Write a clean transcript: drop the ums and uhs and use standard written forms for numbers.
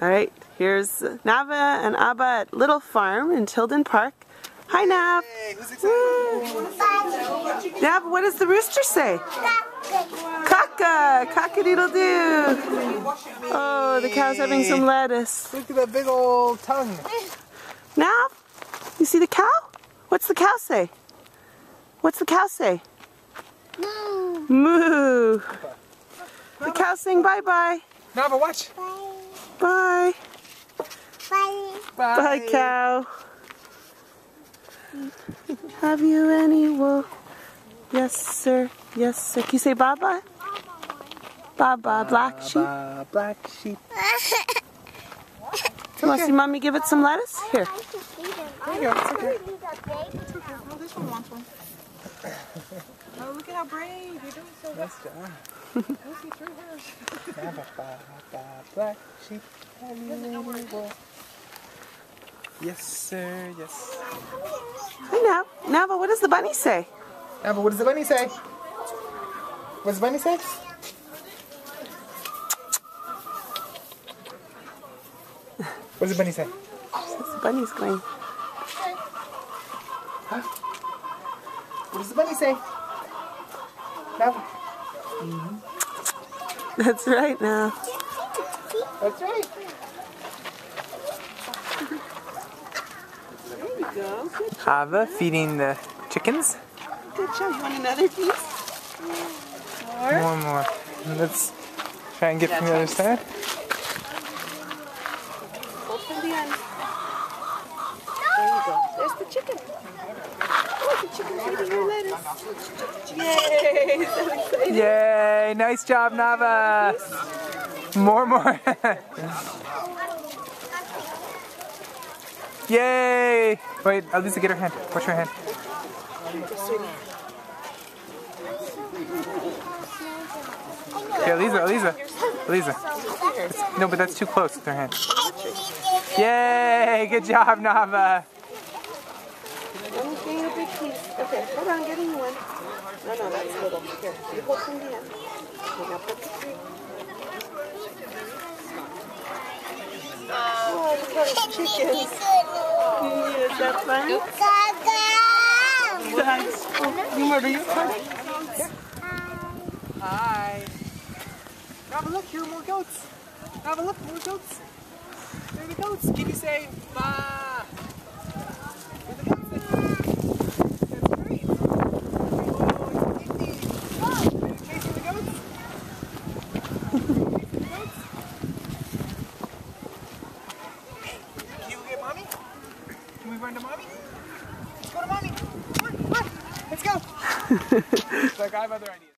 Alright, here's Nava and Abba at Little Farm in Tilden Park. Hi, Nav. Hey, who's excited? Nav, what does the rooster say? Kaka! Cock-a-doodle-doo! Oh, the cow's having some lettuce. Look at that big old tongue. Nav, you see the cow? What's the cow say? What's the cow say? Moo. Moo! The cow's saying bye-bye. Nava, watch. Bye. Bye. Bye, cow. Have you any wool? Yes, sir. Yes, sir. Can you say bye-bye? Bye-bye, black sheep. Black sheep. You want to see Mommy give it some lettuce? Here. There you go. It's okay. Oh, this one wants one. Oh, look at how brave. You're doing so well. Nice job. Let's see through her. Black sheep. Have you any wool? Yes, sir. Yes. Hey, Nav. Nava, what does the bunny say? Nava, what does the bunny say? What does the bunny say? What does the bunny say? The bunny's going. Huh? What does the bunny say? Nava. That's right, Nav. That's right. There we go. Good, Hava feeding the chickens. good job. You want another piece? More? One more. Let's try and get from the other side. Hold from the end. There you go. There's the chicken. Oh, the chicken's eating your lettuce. Yay! So excited. Yay! Nice job, Nava. More. Yay! Wait, Elisa, get her hand. Watch her hand. Okay, Elisa. No, but that's too close with her hand. Yay! Good job, Nava. I'm getting a big piece. Okay, hold on, getting you one. No, that's little. Here, you hold from the end. Okay, now put the three. Oh, look at those chickens. Yeah, is that fun? Thanks. Oh, Nima, do you try? Hi. Nava, look, here are more goats. Nava, look, more goats. There are the goats. Can you say, ba? Where are the goats? That's great. Oh, it's Indy. Are you chasing the goats? Can you get mommy? Can we run to mommy? Let's go to mommy. Come on. Let's go. It's like I have other ideas.